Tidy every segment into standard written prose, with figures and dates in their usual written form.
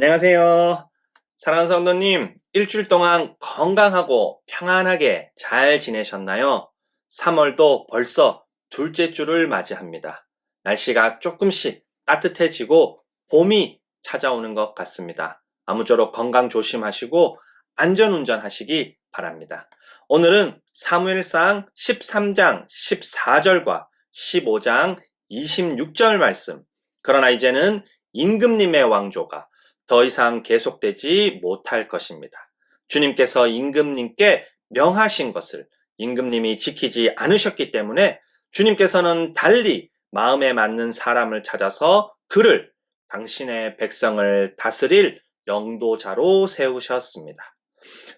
안녕하세요. 사랑하는 성도님, 일주일 동안 건강하고 평안하게 잘 지내셨나요? 3월도 벌써 둘째 주를 맞이합니다. 날씨가 조금씩 따뜻해지고 봄이 찾아오는 것 같습니다. 아무쪼록 건강 조심하시고 안전운전 하시기 바랍니다. 오늘은 사무엘상 13장 14절과 15장 26절 말씀, 그러나 이제는 임금님의 왕조가 더 이상 계속되지 못할 것입니다. 주님께서 임금님께 명하신 것을 임금님이 지키지 않으셨기 때문에 주님께서는 달리 마음에 맞는 사람을 찾아서 그를 당신의 백성을 다스릴 영도자로 세우셨습니다.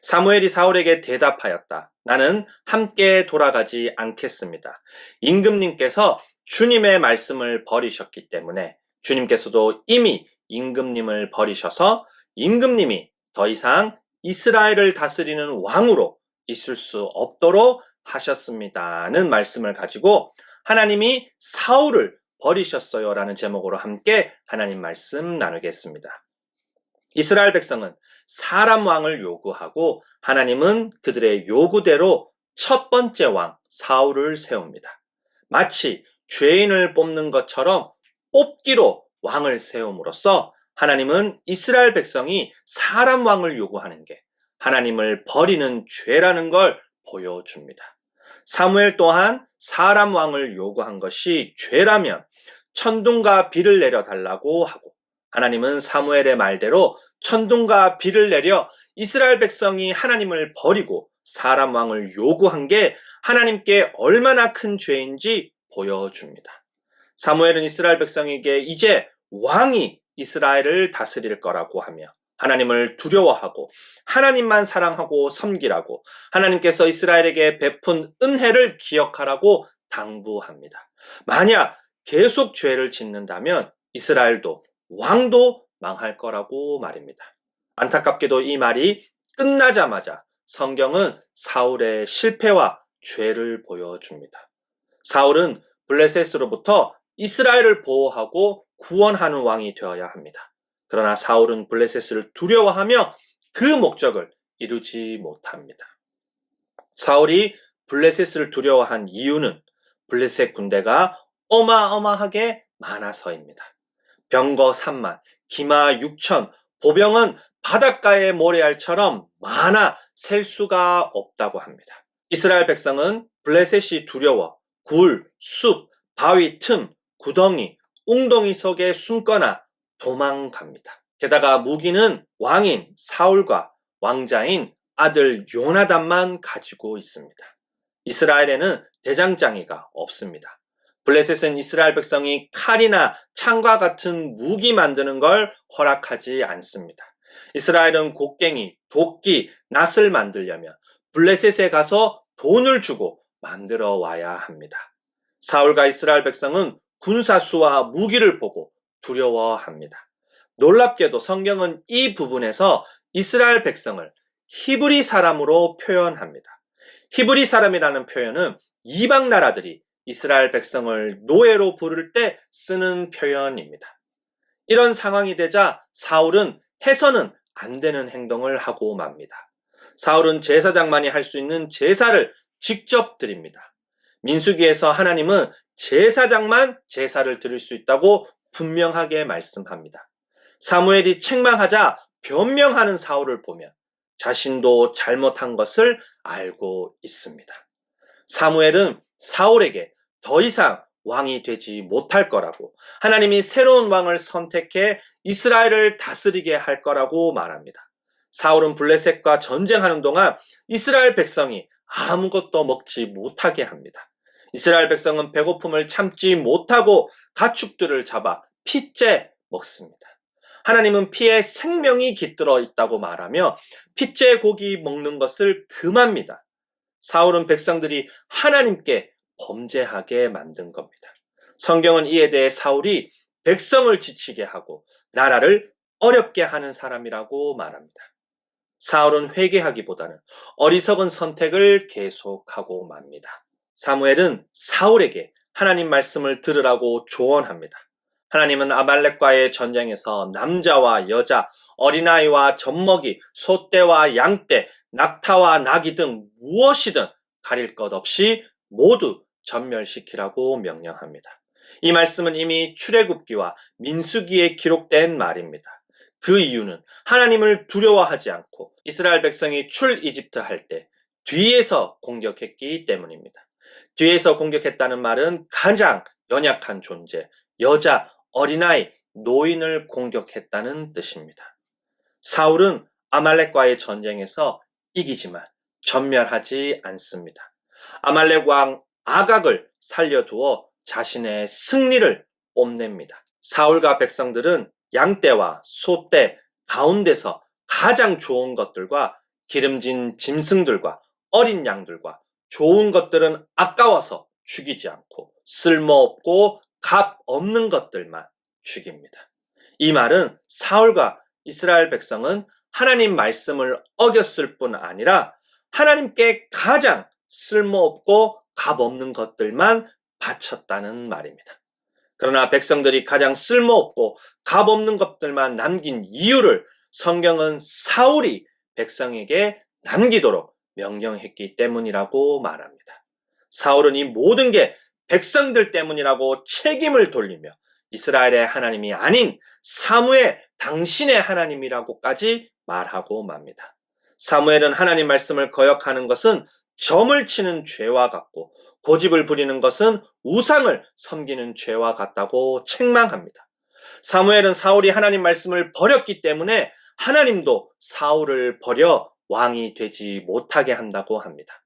사무엘이 사울에게 대답하였다. 나는 함께 돌아가지 않겠습니다. 임금님께서 주님의 말씀을 버리셨기 때문에 주님께서도 이미 임금님을 버리셔서 임금님이 더 이상 이스라엘을 다스리는 왕으로 있을 수 없도록 하셨습니다는 말씀을 가지고 하나님이 사울을 버리셨어요 라는 제목으로 함께 하나님 말씀 나누겠습니다. 이스라엘 백성은 사람 왕을 요구하고 하나님은 그들의 요구대로 첫 번째 왕 사울을 세웁니다. 마치 죄인을 뽑는 것처럼 뽑기로 왕을 세움으로써 하나님은 이스라엘 백성이 사람 왕을 요구하는 게 하나님을 버리는 죄라는 걸 보여줍니다. 사무엘 또한 사람 왕을 요구한 것이 죄라면 천둥과 비를 내려달라고 하고 하나님은 사무엘의 말대로 천둥과 비를 내려 이스라엘 백성이 하나님을 버리고 사람 왕을 요구한 게 하나님께 얼마나 큰 죄인지 보여줍니다. 사무엘은 이스라엘 백성에게 이제 왕이 이스라엘을 다스릴 거라고 하며 하나님을 두려워하고 하나님만 사랑하고 섬기라고 하나님께서 이스라엘에게 베푼 은혜를 기억하라고 당부합니다. 만약 계속 죄를 짓는다면 이스라엘도 왕도 망할 거라고 말입니다. 안타깝게도 이 말이 끝나자마자 성경은 사울의 실패와 죄를 보여줍니다. 사울은 블레셋으로부터 이스라엘을 보호하고 구원하는 왕이 되어야 합니다. 그러나 사울은 블레셋을 두려워하며 그 목적을 이루지 못합니다. 사울이 블레셋을 두려워한 이유는 블레셋 군대가 어마어마하게 많아서입니다. 병거 3만, 기마 6천, 보병은 바닷가의 모래알처럼 많아 셀 수가 없다고 합니다. 이스라엘 백성은 블레셋이 두려워 굴, 숲, 바위 틈, 구덩이, 웅덩이 속에 숨거나 도망갑니다. 게다가 무기는 왕인 사울과 왕자인 아들 요나단만 가지고 있습니다. 이스라엘에는 대장장이가 없습니다. 블레셋은 이스라엘 백성이 칼이나 창과 같은 무기 만드는 걸 허락하지 않습니다. 이스라엘은 곡괭이, 도끼, 낫을 만들려면 블레셋에 가서 돈을 주고 만들어 와야 합니다. 사울과 이스라엘 백성은 군사수와 무기를 보고 두려워합니다. 놀랍게도 성경은 이 부분에서 이스라엘 백성을 히브리 사람으로 표현합니다. 히브리 사람이라는 표현은 이방 나라들이 이스라엘 백성을 노예로 부를 때 쓰는 표현입니다. 이런 상황이 되자 사울은 해서는 안 되는 행동을 하고 맙니다. 사울은 제사장만이 할 수 있는 제사를 직접 드립니다. 민수기에서 하나님은 제사장만 제사를 드릴 수 있다고 분명하게 말씀합니다. 사무엘이 책망하자 변명하는 사울을 보면 자신도 잘못한 것을 알고 있습니다. 사무엘은 사울에게 더 이상 왕이 되지 못할 거라고 하나님이 새로운 왕을 선택해 이스라엘을 다스리게 할 거라고 말합니다. 사울은 블레셋과 전쟁하는 동안 이스라엘 백성이 아무것도 먹지 못하게 합니다. 이스라엘 백성은 배고픔을 참지 못하고 가축들을 잡아 핏째 먹습니다. 하나님은 피에 생명이 깃들어 있다고 말하며 핏째 고기 먹는 것을 금합니다. 사울은 백성들이 하나님께 범죄하게 만든 겁니다. 성경은 이에 대해 사울이 백성을 지치게 하고 나라를 어렵게 하는 사람이라고 말합니다. 사울은 회개하기보다는 어리석은 선택을 계속하고 맙니다. 사무엘은 사울에게 하나님 말씀을 들으라고 조언합니다. 하나님은 아말렉과의 전쟁에서 남자와 여자, 어린아이와 젖먹이, 소떼와 양떼, 낙타와 나귀 등 무엇이든 가릴 것 없이 모두 전멸시키라고 명령합니다. 이 말씀은 이미 출애굽기와 민수기에 기록된 말입니다. 그 이유는 하나님을 두려워하지 않고 이스라엘 백성이 출 이집트 할 때 뒤에서 공격했기 때문입니다. 뒤에서 공격했다는 말은 가장 연약한 존재, 여자, 어린아이, 노인을 공격했다는 뜻입니다. 사울은 아말렉과의 전쟁에서 이기지만 전멸하지 않습니다. 아말렉 왕 아각을 살려두어 자신의 승리를 뽐냅니다. 사울과 백성들은 양떼와 소떼 가운데서 가장 좋은 것들과 기름진 짐승들과 어린 양들과 좋은 것들은 아까워서 죽이지 않고 쓸모없고 값 없는 것들만 죽입니다. 이 말은 사울과 이스라엘 백성은 하나님 말씀을 어겼을 뿐 아니라 하나님께 가장 쓸모없고 값 없는 것들만 바쳤다는 말입니다. 그러나 백성들이 가장 쓸모없고 값 없는 것들만 남긴 이유를 성경은 사울이 백성에게 남기도록 명령했기 때문이라고 말합니다. 사울은 이 모든 게 백성들 때문이라고 책임을 돌리며 이스라엘의 하나님이 아닌 사무엘 당신의 하나님이라고까지 말하고 맙니다. 사무엘은 하나님 말씀을 거역하는 것은 점을 치는 죄와 같고 고집을 부리는 것은 우상을 섬기는 죄와 같다고 책망합니다. 사무엘은 사울이 하나님 말씀을 버렸기 때문에 하나님도 사울을 버려 왕이 되지 못하게 한다고 합니다.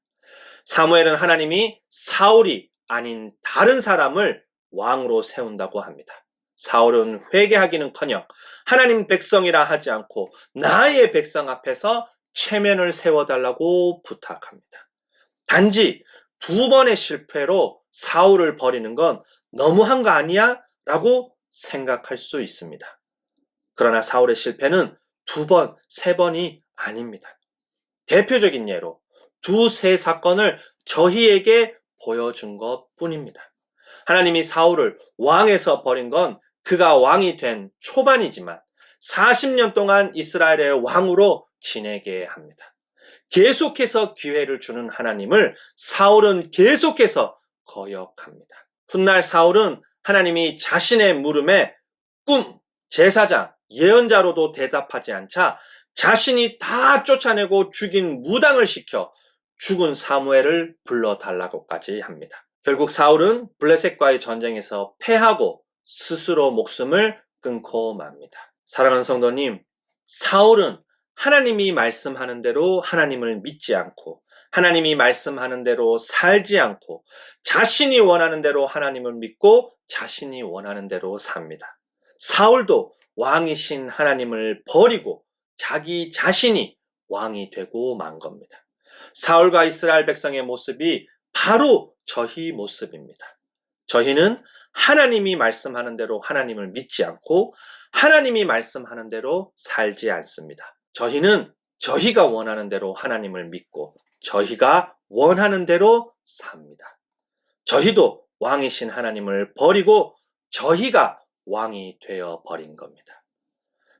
사무엘은 하나님이 사울이 아닌 다른 사람을 왕으로 세운다고 합니다. 사울은 회개하기는커녕 하나님 백성이라 하지 않고 나의 백성 앞에서 체면을 세워달라고 부탁합니다. 단지 2번의 실패로 사울을 버리는 건 너무한 거 아니야? 라고 생각할 수 있습니다. 그러나 사울의 실패는 2번, 3번이 아닙니다. 대표적인 예로 2-3 사건을 저희에게 보여준 것 뿐입니다. 하나님이 사울을 왕에서 버린 건 그가 왕이 된 초반이지만 40년 동안 이스라엘의 왕으로 지내게 합니다. 계속해서 기회를 주는 하나님을 사울은 계속해서 거역합니다. 훗날 사울은 하나님이 자신의 물음에 꿈, 제사장, 예언자로도 대답하지 않자 자신이 다 쫓아내고 죽인 무당을 시켜 죽은 사무엘을 불러달라고까지 합니다. 결국 사울은 블레셋과의 전쟁에서 패하고 스스로 목숨을 끊고 맙니다. 사랑하는 성도님, 사울은 하나님이 말씀하는 대로 하나님을 믿지 않고 하나님이 말씀하는 대로 살지 않고 자신이 원하는 대로 하나님을 믿고 자신이 원하는 대로 삽니다. 사울도 왕이신 하나님을 버리고 자기 자신이 왕이 되고 만 겁니다. 사울과 이스라엘 백성의 모습이 바로 저희 모습입니다. 저희는 하나님이 말씀하는 대로 하나님을 믿지 않고 하나님이 말씀하는 대로 살지 않습니다. 저희는 저희가 원하는 대로 하나님을 믿고 저희가 원하는 대로 삽니다. 저희도 왕이신 하나님을 버리고 저희가 왕이 되어 버린 겁니다.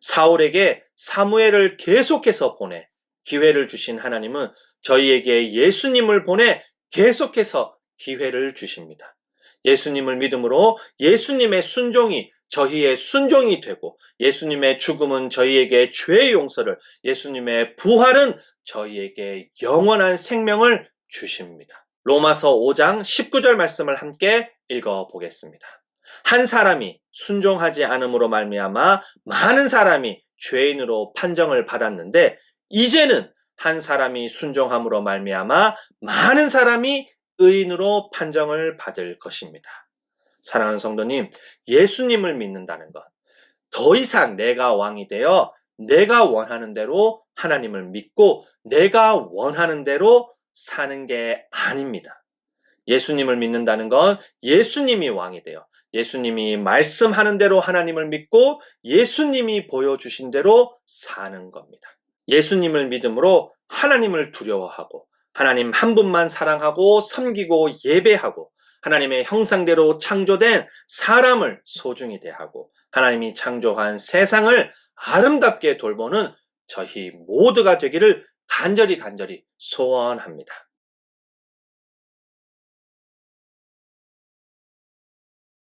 사울에게 사무엘을 계속해서 보내 기회를 주신 하나님은 저희에게 예수님을 보내 계속해서 기회를 주십니다. 예수님을 믿음으로 예수님의 순종이 저희의 순종이 되고 예수님의 죽음은 저희에게 죄의 용서를, 예수님의 부활은 저희에게 영원한 생명을 주십니다. 로마서 5장 19절 말씀을 함께 읽어보겠습니다. 한 사람이 순종하지 않음으로 말미암아 많은 사람이 죄인으로 판정을 받았는데 이제는 한 사람이 순종함으로 말미암아 많은 사람이 의인으로 판정을 받을 것입니다. 사랑하는 성도님, 예수님을 믿는다는 것, 더 이상 내가 왕이 되어 내가 원하는 대로 하나님을 믿고 내가 원하는 대로 사는 게 아닙니다. 예수님을 믿는다는 건 예수님이 왕이 되어 예수님이 말씀하는 대로 하나님을 믿고 예수님이 보여주신 대로 사는 겁니다. 예수님을 믿음으로 하나님을 두려워하고 하나님 한 분만 사랑하고 섬기고 예배하고 하나님의 형상대로 창조된 사람을 소중히 대하고 하나님이 창조한 세상을 아름답게 돌보는 저희 모두가 되기를 간절히 소원합니다.